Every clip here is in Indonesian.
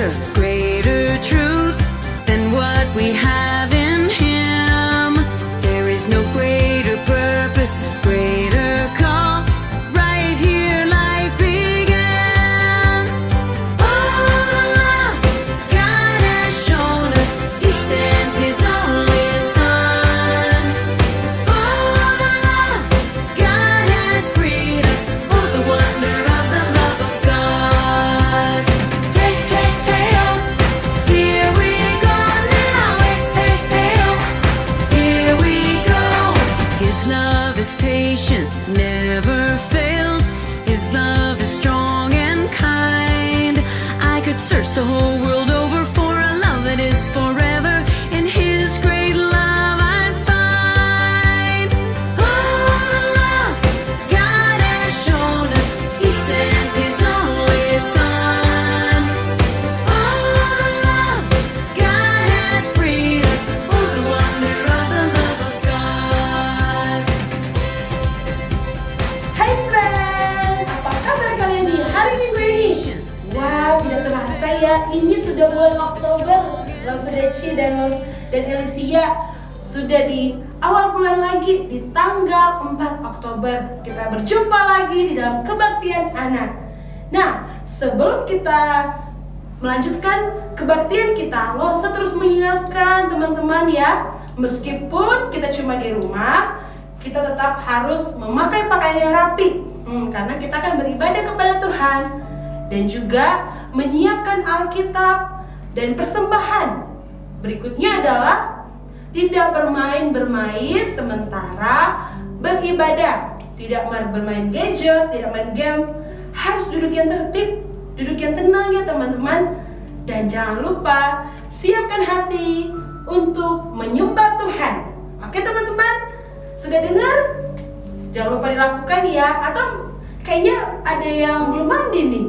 never greater truth than what we have in Him. There is no greater purpose, greater call. Right here life begins. Oh, the love God has shown us, He sent His only Son. Oh, the love God has freed us, oh, the wonder of the love of God. Hey, hey, hey, oh, here we go now. Hey, hey, hey, oh, here we go. His love is patient, never fails. His love is strong and kind. I could search the whole world over for a love that is forever. In His great love I'd find. Oh, the love God has shown us, He sent His only Son. Oh, the love God has freed us, oh, the wonder of the love of God. Hai friends, apa kabar kalian di hari Minggu ini? Wow, tidak terasa ya, ini sudah bulan Oktober. Loh Sudeci dan Elisia sudah di awal bulan lagi, di tanggal 4 Oktober. Kita berjumpa lagi di dalam kebaktian anak. Nah, sebelum kita melanjutkan kebaktian kita, Lose terus mengingatkan teman-teman ya, meskipun kita cuma di rumah, kita tetap harus memakai pakaian yang rapi, karena kita akan beribadah kepada Tuhan dan juga menyiapkan Alkitab dan persembahan. Berikutnya adalah tidak bermain-bermain sementara beribadah, tidak bermain gadget, tidak main game. Harus duduk yang tertib, duduk yang tenang ya teman-teman. Dan jangan lupa siapkan hati untuk menyembah Tuhan. Oke teman-teman, sudah dengar? Jangan lupa dilakukan ya. Atau kayaknya ada yang belum mandi nih.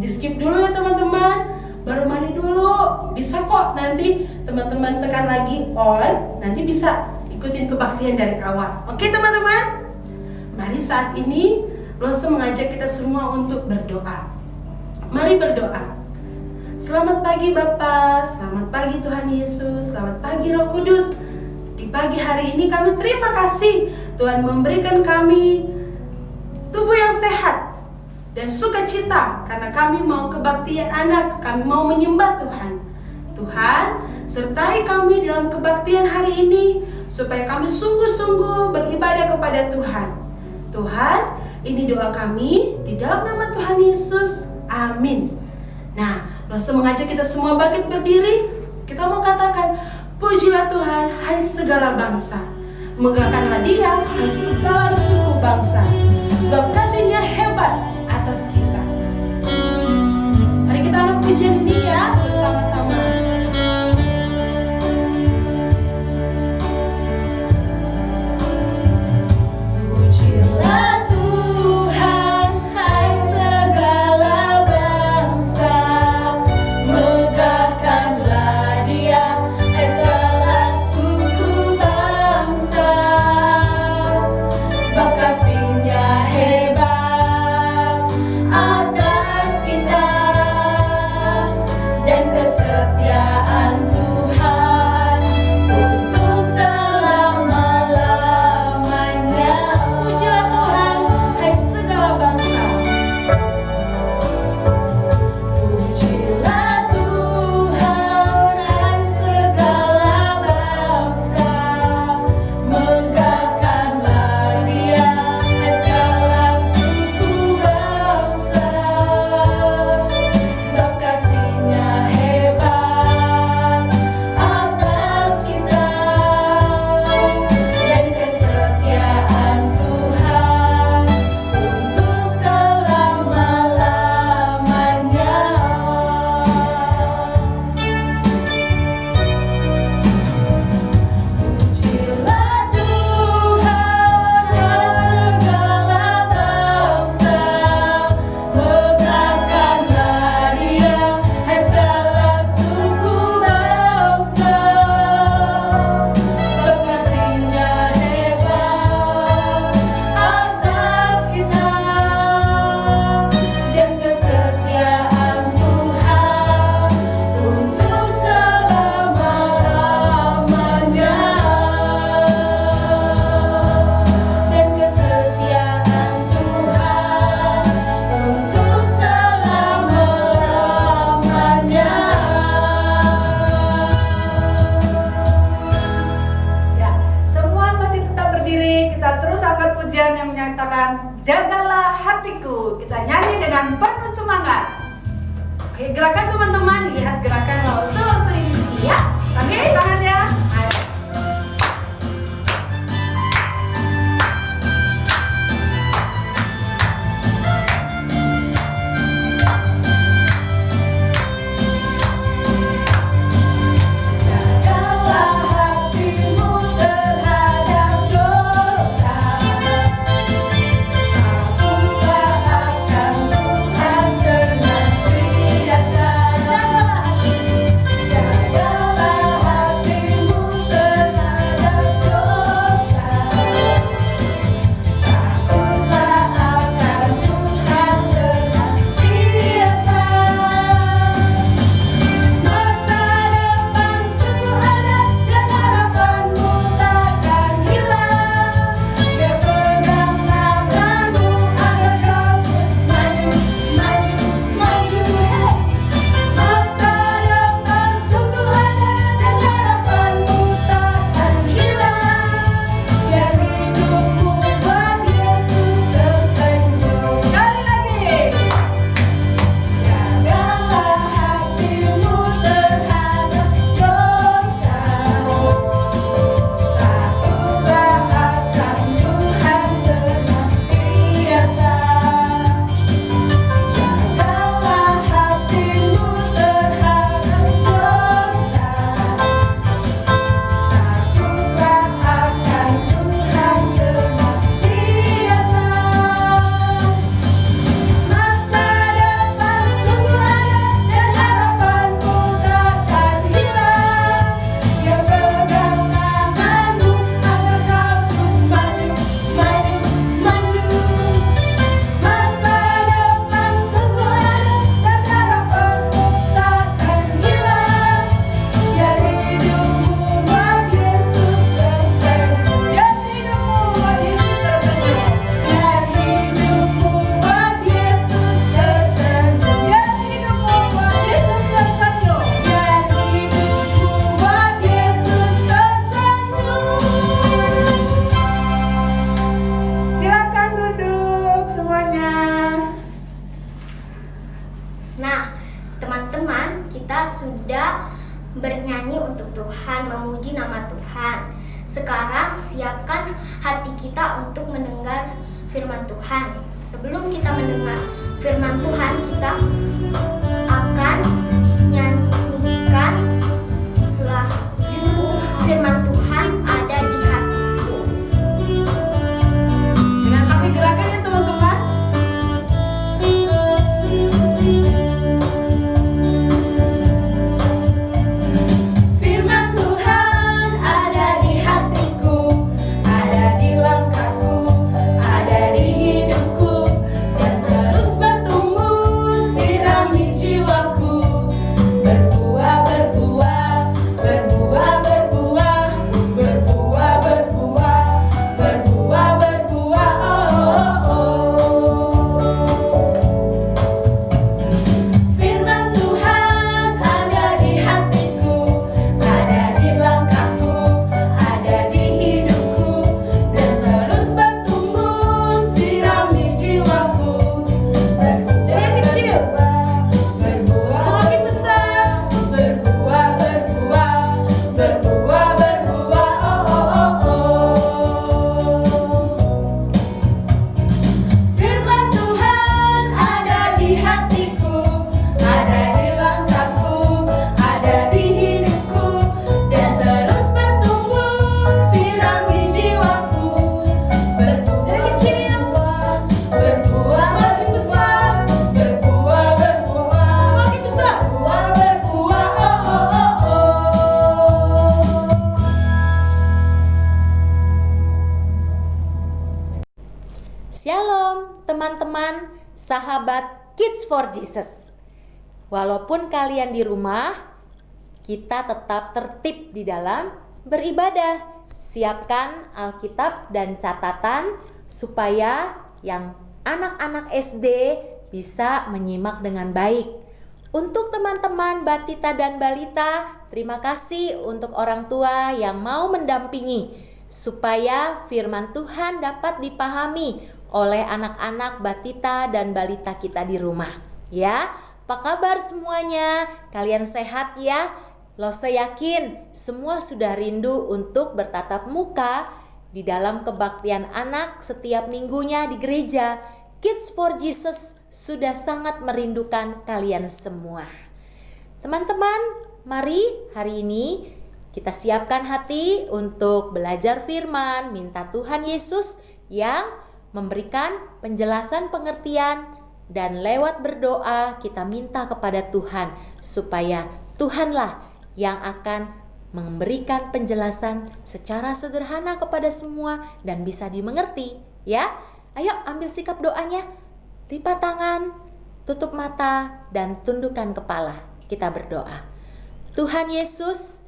Di skip dulu ya teman-teman. Baru mandi dulu. Bisa kok nanti teman-teman tekan lagi on. Nanti bisa ikutin kebaktian dari awal. Oke teman-teman? Mari saat ini Lose mengajak kita semua untuk berdoa. Mari berdoa. Selamat pagi Bapa, selamat pagi Tuhan Yesus, selamat pagi Roh Kudus. Di pagi hari ini kami terima kasih Tuhan memberikan kami tubuh yang sehat dan sukacita karena kami mau kebaktian anak, kami mau menyembah Tuhan. Tuhan, sertai kami dalam kebaktian hari ini supaya kami sungguh-sungguh beribadah kepada Tuhan. Tuhan, ini doa kami di dalam nama Tuhan Yesus. Amin. Nah, Lose mengajak kita semua bangkit berdiri. Kita mau katakan, pujilah Tuhan, hai segala bangsa. Megahkanlah Dia, hai segala suku bangsa. Sebab kasih-Nya hebat atas kita. Mari kita angkat pujian Dia bersama-sama. Pujilah Tuhan, hai segala bangsa. Megahkanlah Dia, hai segala suku bangsa. Sebab kasih-Nya hebat atas kita. gerakan Jagalah Hatiku. Kita nyanyi dengan penuh semangat. Oke, gerakan teman-teman, lihat gerakan lause ini di sini ya. Oke, tangannya. Ayo. Jagalah hatimu terhadap dosa. Takutlah akan Tuhan senantiasa. Jagalah hatimu terhadap dosa. Takutlah akan Tuhan senantiasa. Masa depan sungguh ada dan harapanmu takkan hilang. Dia pegang tanganmu agar kau terus maju, maju, maju. Masa depan sungguh ada dan harapanmu takkan hilang. Biar hidupmu buat Yesus tersenyum. Sekali lagi. Jagalah hatimu terhadap dosa. Takutlah akan Tuhan senantiasa. Jagalah hatimu terhadap dosa. Takutlah akan Tuhan senantiasa. Masa depan sungguh ada dan harapanmu takkan hilang. Dia pegang tanganmu agar kau terus maju, maju, maju. Masa depan sungguh ada dan harapanmu takkan hilang. Biar hidupmu buat Yesus tersenyum. Biar hidupmu buat Yesus tersenyum. Biar hidupmu buat Yesus tersenyum. Biar hidupmu buat Yesus tersenyum. Biar hidupmu buat Yesus tersenyum. Silakan duduk semuanya. Nah, teman-teman, kita sudah bernyanyi untuk Tuhan, memuji nama Tuhan. Sekarang siapkan hati kita untuk mendengar firman Tuhan. Sebelum kita mendengar firman Tuhan, kita akan nyanyikan lagu firman Tuhan ada di hatiku. Dengan pakai gerakan ya teman-teman. Firman Tuhan ada di hatiku, ada di langkahku, ada di hidupku, dan terus bertumbuh sirami jiwaku. Berbuah, berbuah, berbuah, berbuah, berbuah, berbuah, berbuah, berbuah, oh, oh, oh. Firman Tuhan ada di hatiku, ada di langkahku, ada di hidupku, dan terus bertumbuh sirami jiwaku. Dari kecil Berbuah, semakin besar. berbuah, berbuah, berbuah, berbuah, oh, oh, oh, oh. Firman Tuhan ada di hatiku, ada di langkahku, ada di hidupku, dan terus bertumbuh sirami jiwaku. Dari kecil Berbuah, semakin besar. berbuah, berbuah, Semakin besar. berbuah, berbuah, oh, oh, oh, oh. Shalom teman-teman, sahabat Kids for Jesus. Walaupun kalian di rumah, kita tetap tertib di dalam beribadah. Siapkan Alkitab dan catatan supaya yang anak-anak SD bisa menyimak dengan baik. Untuk teman-teman Batita dan Balita, terima kasih untuk orang tua yang mau mendampingi supaya firman Tuhan dapat dipahami oleh anak-anak batita dan balita kita di rumah. Ya, apa kabar semuanya? Kalian sehat ya? Lose yakin semua sudah rindu untuk bertatap muka di dalam kebaktian anak setiap minggunya di gereja. Kids for Jesus sudah sangat merindukan kalian semua. Teman-teman, mari hari ini kita siapkan hati untuk belajar firman, minta Tuhan Yesus yang memberikan penjelasan pengertian, dan lewat berdoa kita minta kepada Tuhan supaya Tuhanlah yang akan memberikan penjelasan secara sederhana kepada semua dan bisa dimengerti. Ya, ayo ambil sikap doanya, lipat tangan, tutup mata, dan tundukkan kepala. Kita berdoa. Tuhan Yesus,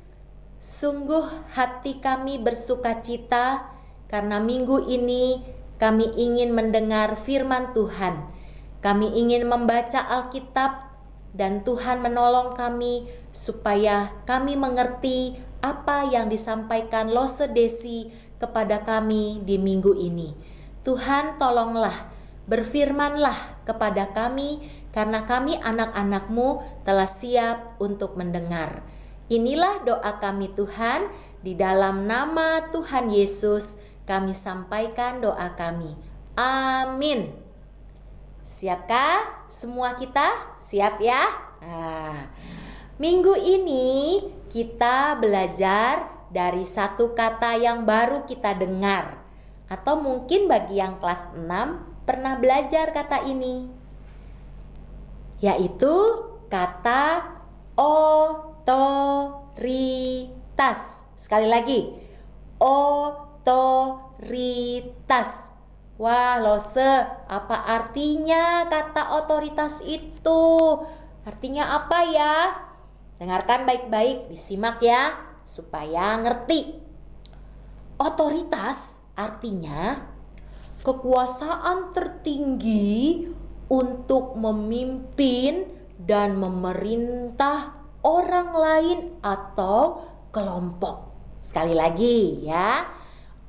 sungguh hati kami bersuka cita karena minggu ini kami ingin mendengar firman Tuhan. Kami ingin membaca Alkitab dan Tuhan menolong kami supaya kami mengerti apa yang disampaikan Lose Desi kepada kami di minggu ini. Tuhan tolonglah, berfirmanlah kepada kami karena kami anak-anak-Mu telah siap untuk mendengar. Inilah doa kami Tuhan, di dalam nama Tuhan Yesus kami sampaikan doa kami. Amin. Siapkah semua kita? Siap ya? Nah, minggu ini kita belajar dari satu kata yang baru kita dengar. Atau mungkin bagi yang kelas 6 pernah belajar kata ini, yaitu kata otoritas. Sekali lagi, otoritas. Wah, Lose, apa artinya kata otoritas itu? Artinya apa ya? Dengarkan baik-baik, disimak ya, supaya ngerti. Otoritas artinya kekuasaan tertinggi untuk memimpin dan memerintah orang lain atau kelompok. Sekali lagi ya,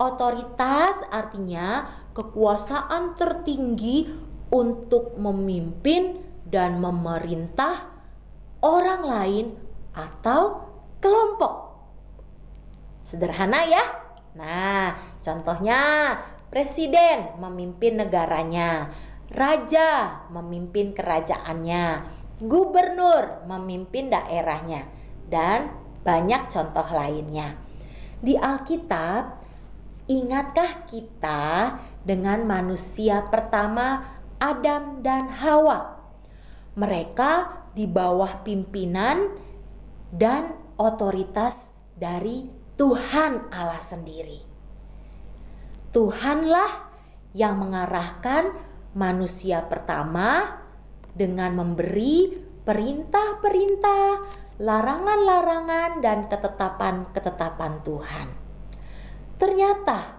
otoritas artinya kekuasaan tertinggi untuk memimpin dan memerintah orang lain atau kelompok. Sederhana ya? Nah, contohnya presiden memimpin negaranya, raja memimpin kerajaannya, gubernur memimpin daerahnya, dan banyak contoh lainnya. Di Alkitab, ingatkah kita dengan manusia pertama Adam dan Hawa? Mereka di bawah pimpinan dan otoritas dari Tuhan Allah sendiri. Tuhanlah yang mengarahkan manusia pertama dengan memberi perintah-perintah, larangan-larangan, dan ketetapan-ketetapan Tuhan. Ternyata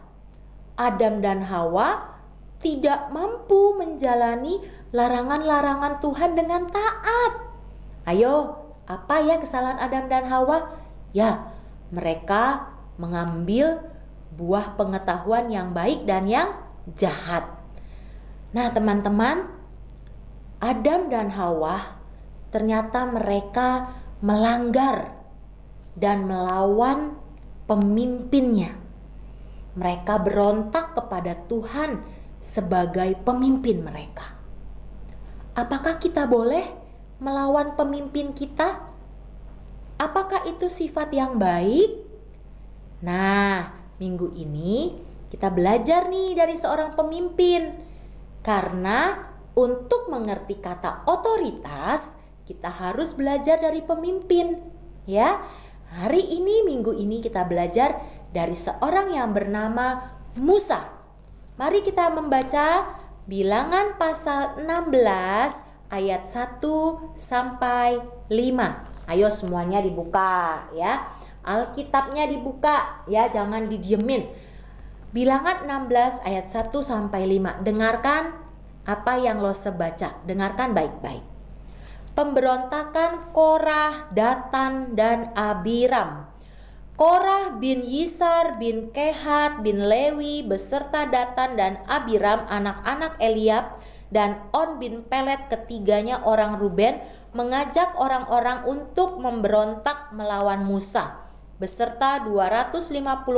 Adam dan Hawa tidak mampu menjalani larangan-larangan Tuhan dengan taat. Ayo, apa ya kesalahan Adam dan Hawa? Ya, mereka mengambil buah pengetahuan yang baik dan yang jahat. Nah, teman-teman, Adam dan Hawa ternyata mereka melanggar dan melawan pemimpinnya. Mereka berontak kepada Tuhan sebagai pemimpin mereka. Apakah kita boleh melawan pemimpin kita? Apakah itu sifat yang baik? Nah, minggu ini kita belajar nih dari seorang pemimpin. Karena untuk mengerti kata otoritas, kita harus belajar dari pemimpin. Ya, hari ini, minggu ini kita belajar dari seorang yang bernama Musa. Mari kita membaca Bilangan pasal 16 ayat 1 sampai 5. Ayo semuanya dibuka ya. Alkitabnya dibuka ya, jangan didiemin. Bilangan 16 ayat 1 sampai 5. Dengarkan apa yang Lose baca. Dengarkan baik-baik. Pemberontakan Korah, Datan, dan Abiram. Korah bin Yisar bin Kehat bin Lewi beserta Datan dan Abiram anak-anak Eliab dan On bin Pelet ketiganya orang Ruben mengajak orang-orang untuk memberontak melawan Musa beserta 250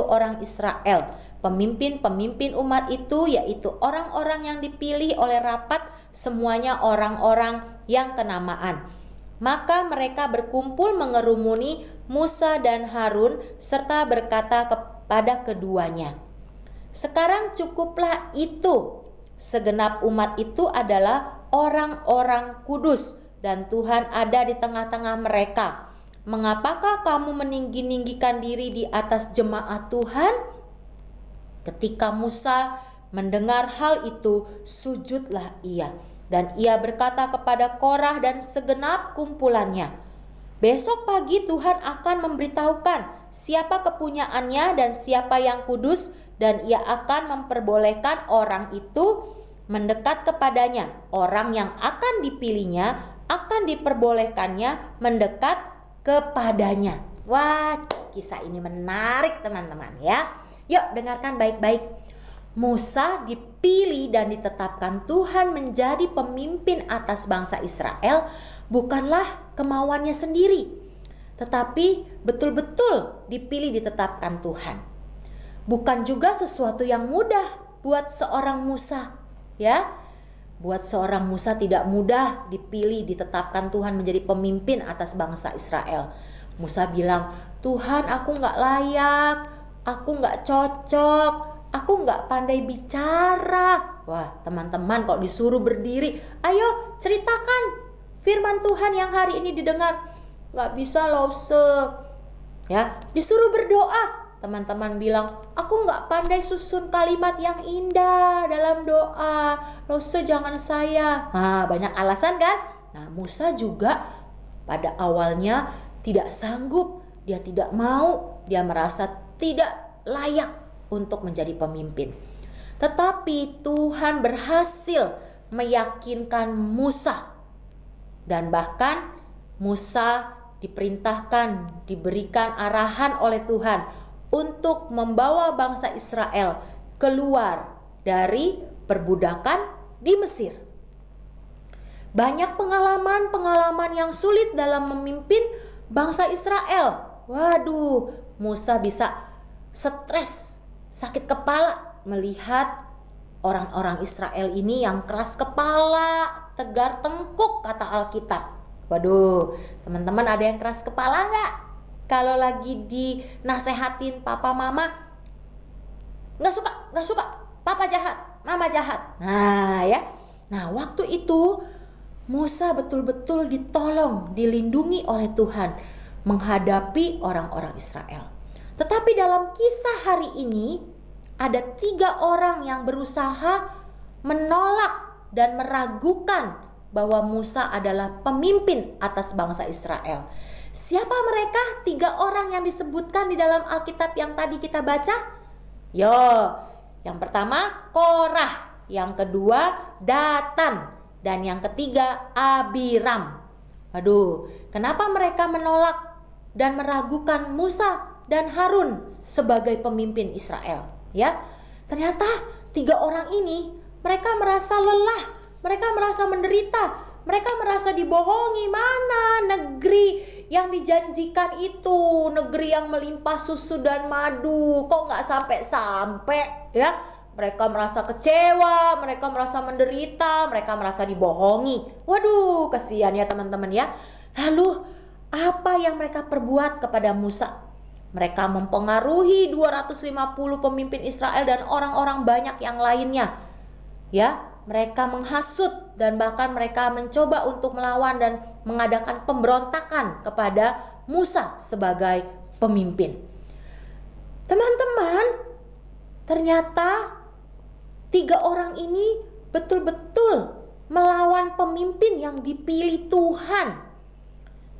orang Israel. Pemimpin-pemimpin umat itu yaitu orang-orang yang dipilih oleh rapat, semuanya orang-orang yang kenamaan. Maka mereka berkumpul mengerumuni Musa dan Harun serta berkata kepada keduanya, "Sekarang cukuplah itu. Segenap umat itu adalah orang-orang kudus dan Tuhan ada di tengah-tengah mereka. Mengapakah kamu meninggi-ninggikan diri di atas jemaat Tuhan?" Ketika Musa mendengar hal itu, sujudlah ia. Dan ia berkata kepada Korah dan segenap kumpulannya, "Besok pagi Tuhan akan memberitahukan siapa kepunyaannya dan siapa yang kudus, dan ia akan memperbolehkan orang itu mendekat kepadanya. Orang yang akan dipilihnya akan diperbolehkannya mendekat kepadanya." Wah, kisah ini menarik teman-teman ya. Yuk dengarkan baik-baik. Musa dipilih dan ditetapkan Tuhan menjadi pemimpin atas bangsa Israel bukanlah kemauannya sendiri, tetapi betul-betul dipilih ditetapkan Tuhan. Bukan juga sesuatu yang mudah buat seorang Musa, ya. Buat seorang Musa tidak mudah dipilih ditetapkan Tuhan menjadi pemimpin atas bangsa Israel. Musa bilang, "Tuhan, aku gak layak, aku gak cocok, aku gak pandai bicara." Wah teman-teman, kalau disuruh berdiri, "Ayo ceritakan firman Tuhan yang hari ini didengar." Gak bisa Lause. Ya, disuruh berdoa, teman-teman bilang, "Aku gak pandai susun kalimat yang indah dalam doa, Lause jangan saya." Nah banyak alasan kan. Nah Musa juga pada awalnya tidak sanggup, dia tidak mau, dia merasa tidak layak untuk menjadi pemimpin. Tetapi Tuhan berhasil meyakinkan Musa. Dan bahkan Musa diperintahkan, diberikan arahan oleh Tuhan untuk membawa bangsa Israel keluar dari perbudakan di Mesir. Banyak pengalaman-pengalaman yang sulit dalam memimpin bangsa Israel. Waduh, Musa bisa stres, sakit kepala melihat orang-orang Israel ini yang keras kepala, tegar tengkuk kata Alkitab. Waduh, teman-teman ada yang keras kepala nggak? Kalau lagi dinasehatin papa mama, nggak suka, papa jahat, mama jahat. Nah ya, nah waktu itu Musa betul-betul ditolong, dilindungi oleh Tuhan menghadapi orang-orang Israel. Tetapi dalam kisah hari ini ada 3 orang yang berusaha menolak dan meragukan bahwa Musa adalah pemimpin atas bangsa Israel. Siapa mereka 3 orang yang disebutkan di dalam Alkitab yang tadi kita baca? Yang pertama Korah, yang kedua Datan, dan yang ketiga Abiram. Aduh, kenapa mereka menolak dan meragukan Musa dan Harun sebagai pemimpin Israel? Ya, ternyata 3 orang ini mereka merasa lelah, mereka merasa menderita, mereka merasa dibohongi. Mana negeri yang dijanjikan itu, negeri yang melimpah susu dan madu, kok nggak sampai-sampai ya? Mereka merasa kecewa, mereka merasa menderita, mereka merasa dibohongi. Waduh, kasihan ya teman-teman ya. Lalu apa yang mereka perbuat kepada Musa? Mereka mempengaruhi 250 pemimpin Israel dan orang-orang banyak yang lainnya. Ya, mereka menghasut dan bahkan mereka mencoba untuk melawan dan mengadakan pemberontakan kepada Musa sebagai pemimpin. Teman-teman, ternyata 3 orang ini betul-betul melawan pemimpin yang dipilih Tuhan.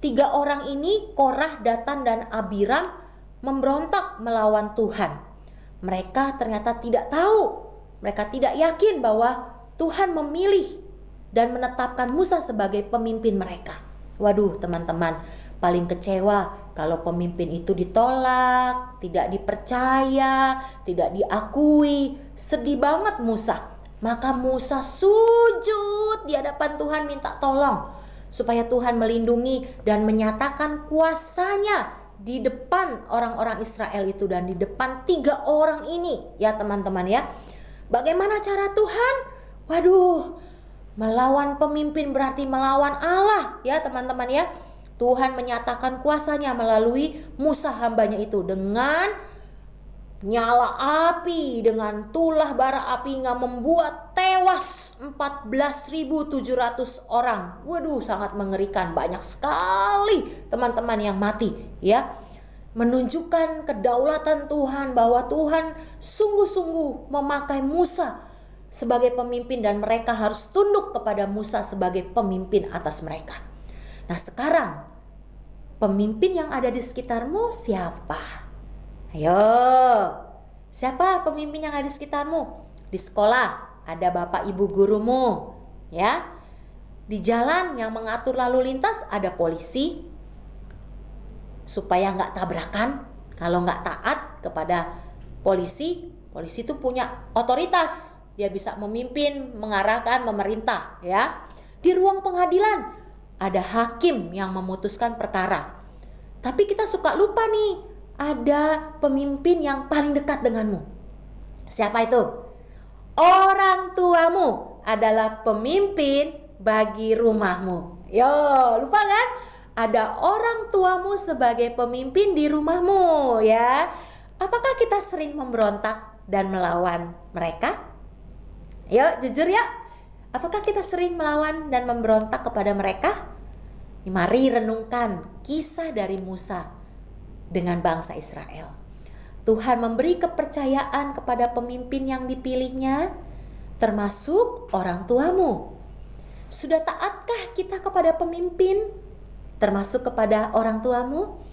3 orang ini, Korah, Datan, dan Abiram, memberontak melawan Tuhan. Mereka ternyata tidak tahu, mereka tidak yakin bahwa Tuhan memilih dan menetapkan Musa sebagai pemimpin mereka. Waduh teman-teman, paling kecewa kalau pemimpin itu ditolak, tidak dipercaya, tidak diakui. Sedih banget Musa. Maka Musa sujud di hadapan Tuhan minta tolong supaya Tuhan melindungi dan menyatakan kuasanya di depan orang-orang Israel itu dan di depan 3 orang ini ya teman-teman ya. Bagaimana cara Tuhan? Waduh, melawan pemimpin berarti melawan Allah ya teman-teman ya. Tuhan menyatakan kuasanya melalui Musa hambanya itu dengan nyala api, dengan tulah bara api hingga membuat tewas 14.700 orang. Waduh, sangat mengerikan, banyak sekali teman-teman yang mati ya. Menunjukkan kedaulatan Tuhan bahwa Tuhan sungguh-sungguh memakai Musa sebagai pemimpin dan mereka harus tunduk kepada Musa sebagai pemimpin atas mereka. Nah, sekarang pemimpin yang ada di sekitarmu siapa? Ayo, siapa pemimpin yang ada di sekitarmu? Di sekolah ada bapak ibu gurumu, ya. Di jalan yang mengatur lalu lintas ada polisi, supaya nggak tabrakan. Kalau nggak taat kepada polisi, polisi itu punya otoritas, dia bisa memimpin, mengarahkan, memerintah, ya. Di ruang pengadilan ada hakim yang memutuskan perkara. Tapi kita suka lupa nih, ada pemimpin yang paling dekat denganmu. Siapa itu? Orang tuamu adalah pemimpin bagi rumahmu. Yo, lupa kan? Ada orang tuamu sebagai pemimpin di rumahmu ya. Apakah kita sering memberontak dan melawan mereka? Yo, jujur ya. Apakah kita sering melawan dan memberontak kepada mereka? Mari renungkan kisah dari Musa dengan bangsa Israel. Tuhan memberi kepercayaan kepada pemimpin yang dipilihnya, termasuk orang tuamu. Sudah taatkah kita kepada pemimpin, termasuk kepada orang tuamu?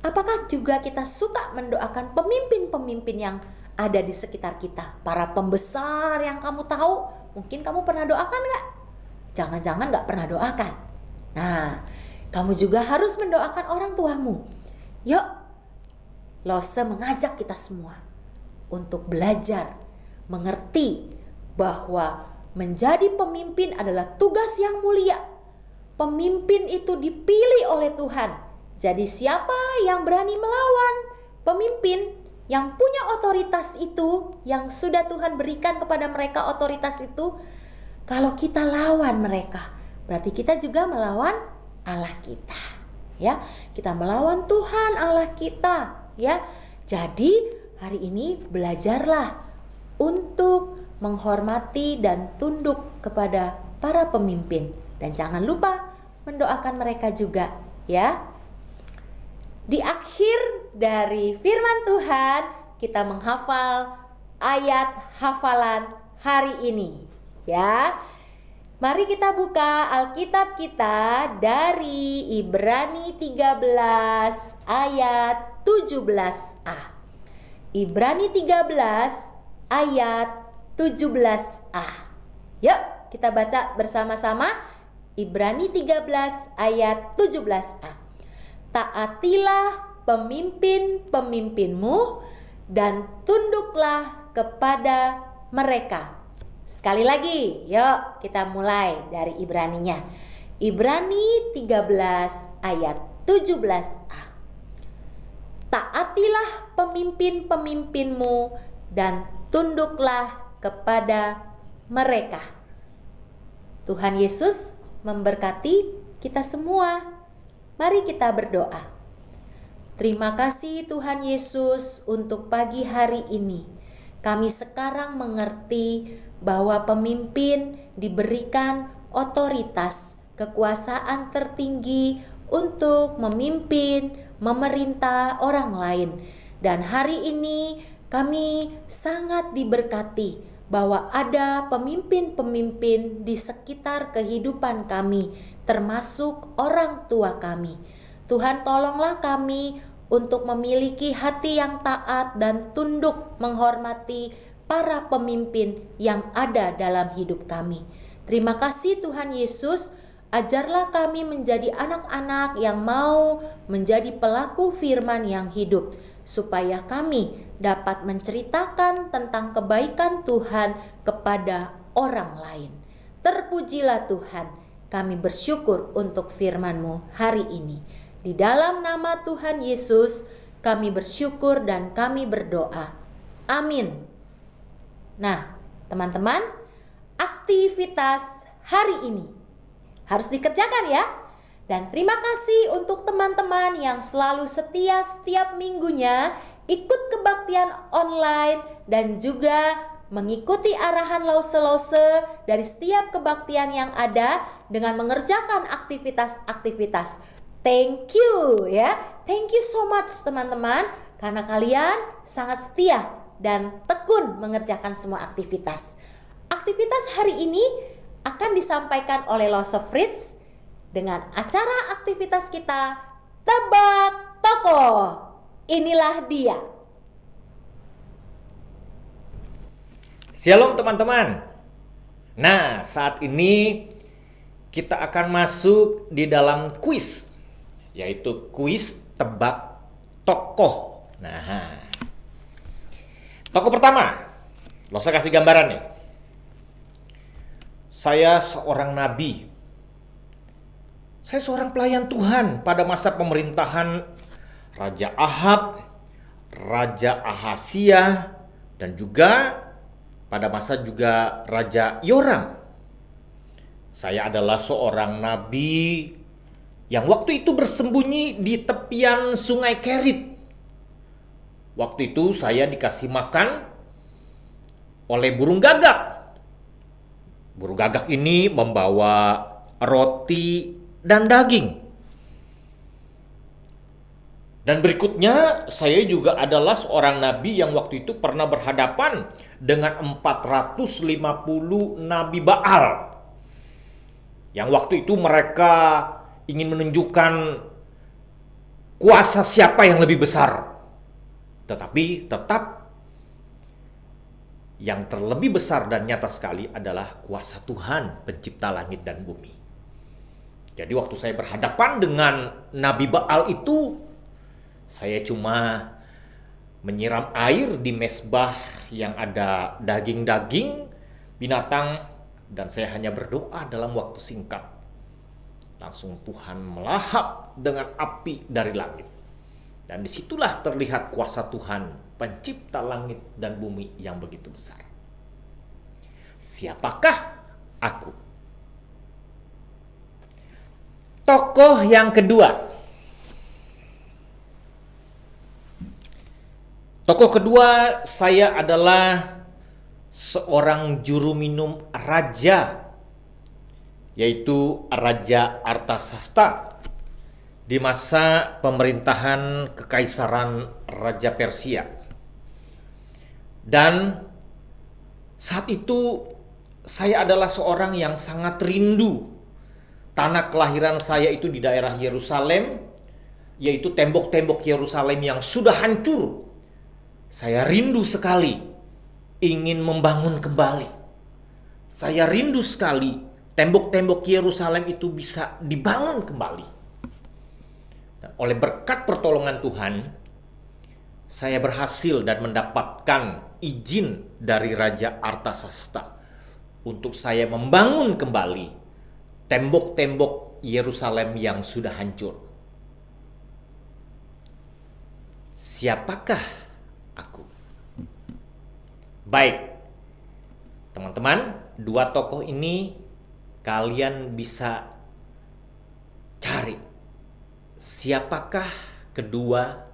Apakah juga kita suka mendoakan pemimpin-pemimpin yang ada di sekitar kita? Para pembesar yang kamu tahu, mungkin kamu pernah doakan nggak? Jangan-jangan nggak pernah doakan. Nah, kamu juga harus mendoakan orang tuamu. Yuk, Lose mengajak kita semua untuk belajar, mengerti bahwa menjadi pemimpin adalah tugas yang mulia. Pemimpin itu dipilih oleh Tuhan. Jadi siapa yang berani melawan pemimpin yang punya otoritas itu, yang sudah Tuhan berikan kepada mereka otoritas itu, kalau kita lawan mereka, berarti kita juga melawan Allah kita. Ya, kita melawan Tuhan Allah kita. Ya, jadi hari ini belajarlah untuk menghormati dan tunduk kepada para pemimpin dan jangan lupa mendoakan mereka juga ya. Di akhir dari firman Tuhan kita menghafal ayat hafalan hari ini ya. Mari kita buka Alkitab kita dari Ibrani 13 ayat 17a. Ibrani 13 ayat 17a. Yuk kita baca bersama-sama Ibrani 13 ayat 17a. Taatilah pemimpin-pemimpinmu dan tunduklah kepada mereka. Sekali lagi, yuk kita mulai dari Ibraninya. Ibrani 13 ayat 17a. Taatilah pemimpin-pemimpinmu dan tunduklah kepada mereka. Tuhan Yesus memberkati kita semua. Mari kita berdoa. Terima kasih Tuhan Yesus untuk pagi hari ini. Kami sekarang mengerti bahwa pemimpin diberikan otoritas, kekuasaan tertinggi untuk memimpin, memerintah orang lain. Dan hari ini kami sangat diberkati bahwa ada pemimpin-pemimpin di sekitar kehidupan kami, termasuk orang tua kami. Tuhan tolonglah kami untuk memiliki hati yang taat dan tunduk menghormati para pemimpin yang ada dalam hidup kami. Terima kasih Tuhan Yesus, Ajarlah kami menjadi anak-anak yang mau menjadi pelaku firman yang hidup, supaya kami dapat menceritakan tentang kebaikan Tuhan kepada orang lain. Terpujilah Tuhan, kami bersyukur untuk firman-Mu hari ini. Di dalam nama Tuhan Yesus, kami bersyukur dan kami berdoa. Amin. Nah, teman-teman, aktivitas hari ini harus dikerjakan ya. Dan terima kasih untuk teman-teman yang selalu setia setiap minggunya ikut kebaktian online dan juga mengikuti arahan lause-lause dari setiap kebaktian yang ada dengan mengerjakan aktivitas-aktivitas. Thank you ya. Thank you so much teman-teman, karena kalian sangat setia dan tekun mengerjakan semua aktivitas. Aktivitas hari ini akan disampaikan oleh Lose Fritz dengan acara aktivitas kita Tebak Tokoh. Inilah dia. Shalom teman-teman. Nah, saat ini kita akan masuk di dalam kuis, yaitu kuis Tebak Tokoh. Nah, tokoh pertama, Lose kasih gambaran nih. Saya seorang nabi. Saya seorang pelayan Tuhan pada masa pemerintahan Raja Ahab, Raja Ahasia, dan juga pada masa juga Raja Yoram. Saya adalah seorang nabi yang waktu itu bersembunyi di tepian sungai Kerit. Waktu itu saya dikasih makan oleh burung gagak. Burung gagak ini membawa roti dan daging. Dan berikutnya, saya juga adalah seorang nabi yang waktu itu pernah berhadapan dengan 450 nabi Baal. Yang waktu itu mereka ingin menunjukkan kuasa siapa yang lebih besar. Tetapi tetap yang terlebih besar dan nyata sekali adalah kuasa Tuhan, pencipta langit dan bumi. Jadi waktu saya berhadapan dengan Nabi Baal itu, saya cuma menyiram air di mezbah yang ada daging-daging binatang, dan saya hanya berdoa dalam waktu singkat. Langsung Tuhan melahap dengan api dari langit. Dan disitulah terlihat kuasa Tuhan, pencipta langit dan bumi yang begitu besar. Siapakah aku? Tokoh yang kedua. Tokoh kedua, saya adalah seorang juru minum raja, yaitu Raja Artasasta di masa pemerintahan Kekaisaran Raja Persia. Dan saat itu saya adalah seorang yang sangat rindu. Tanah kelahiran saya itu di daerah Yerusalem, yaitu tembok-tembok Yerusalem yang sudah hancur. Saya rindu sekali ingin membangun kembali. Saya rindu sekali tembok-tembok Yerusalem itu bisa dibangun kembali. Dan oleh berkat pertolongan Tuhan, saya berhasil dan mendapatkan izin dari Raja Artasasta untuk saya membangun kembali tembok-tembok Yerusalem yang sudah hancur. Siapakah aku? Baik, teman-teman, dua tokoh ini kalian bisa cari. Siapakah kedua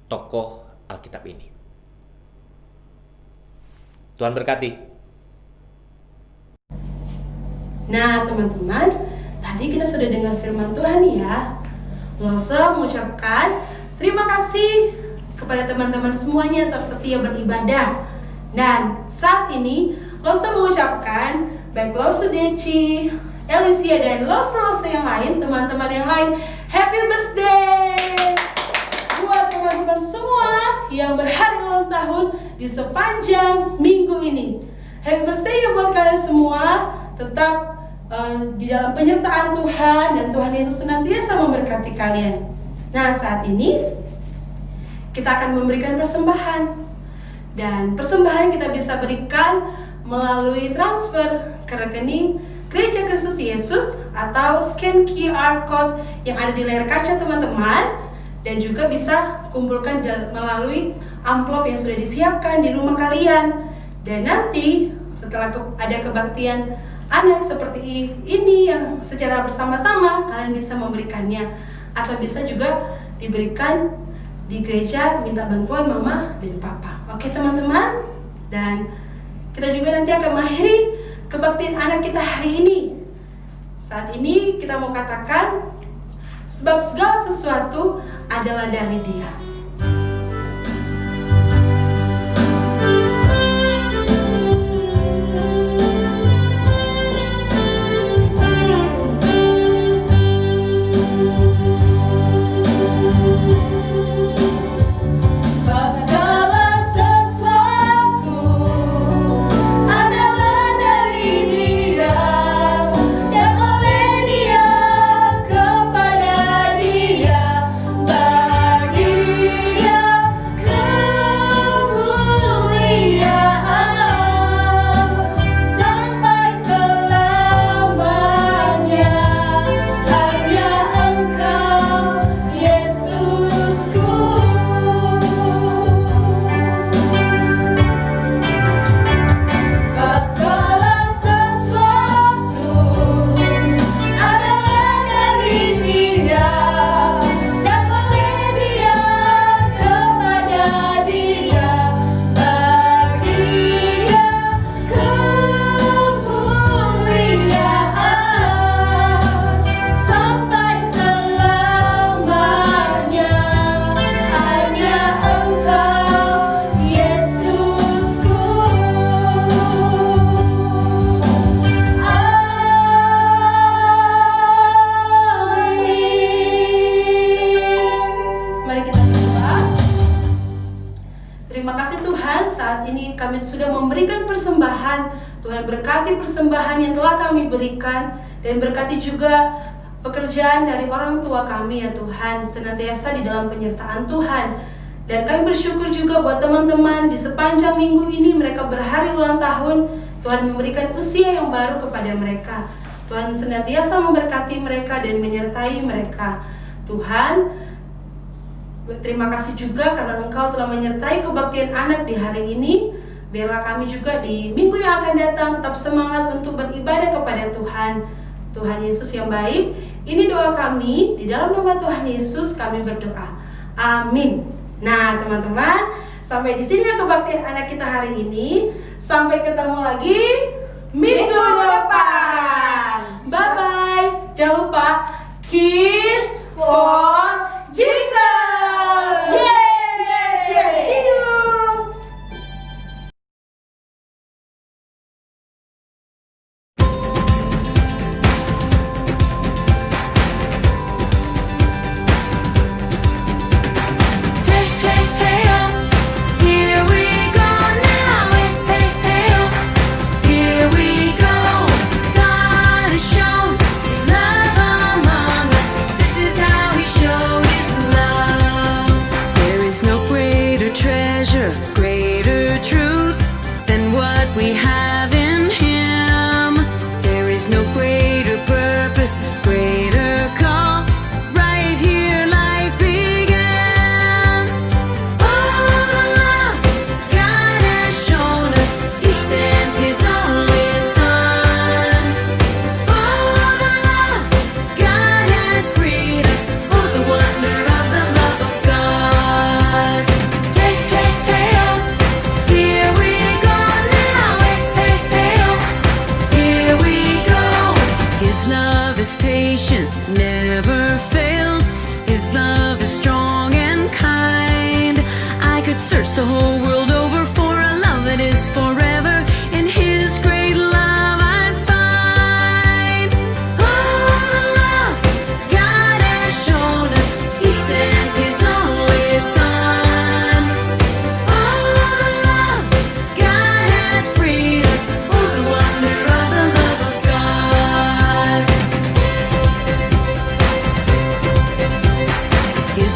tokoh Alkitab ini? Tuhan berkati. Nah teman-teman, tadi kita sudah dengar firman Tuhan ya. Lose mengucapkan terima kasih kepada teman-teman semuanya tetap setia beribadah. Dan saat ini Lose mengucapkan baik Lose Deci, Elisia dan Lose yang lain, teman-teman yang lain, happy birthday buat teman-teman semua yang berhari ulang tahun di sepanjang minggu ini. Happy birthday ya buat kalian semua. Tetap di dalam penyertaan Tuhan, dan Tuhan Yesus senantiasa memberkati kalian. Nah, saat ini kita akan memberikan persembahan, dan persembahan kita bisa berikan melalui transfer ke rekening Gereja Kristus Yesus atau scan QR code yang ada di layar kaca teman-teman, dan juga bisa kumpulkan melalui amplop yang sudah disiapkan di rumah kalian. Dan nanti setelah ada kebaktian anak seperti ini yang secara bersama-sama, kalian bisa memberikannya, atau bisa juga diberikan di gereja, minta bantuan mama dan papa. Oke teman-teman, dan kita juga nanti akan mengakhiri kebaktian anak kita hari ini. Saat ini kita mau katakan, sebab segala sesuatu adalah dari Dia. Kami sudah memberikan persembahan. Tuhan berkati persembahan yang telah kami berikan, dan berkati juga pekerjaan dari orang tua kami ya Tuhan, senantiasa di dalam penyertaan Tuhan. Dan kami bersyukur juga buat teman-teman di sepanjang minggu ini, mereka berhari ulang tahun. Tuhan memberikan usia yang baru kepada mereka. Tuhan senantiasa memberkati mereka dan menyertai mereka. Tuhan, terima kasih juga karena Engkau telah menyertai kebaktian anak di hari ini. Biarlah kami juga di minggu yang akan datang tetap semangat untuk beribadah kepada Tuhan. Tuhan Yesus yang baik, ini doa kami, di dalam nama Tuhan Yesus kami berdoa. Amin. Nah teman-teman, sampai di sini ya kebaktian anak kita hari ini. Sampai ketemu lagi minggu depan. Bye-bye. Jangan lupa, Kids for Jesus. Yes. See you. Love among us. This is how He showed His love.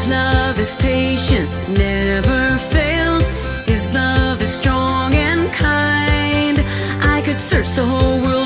His love is patient, never fails. His love is strong and kind. I could search the whole world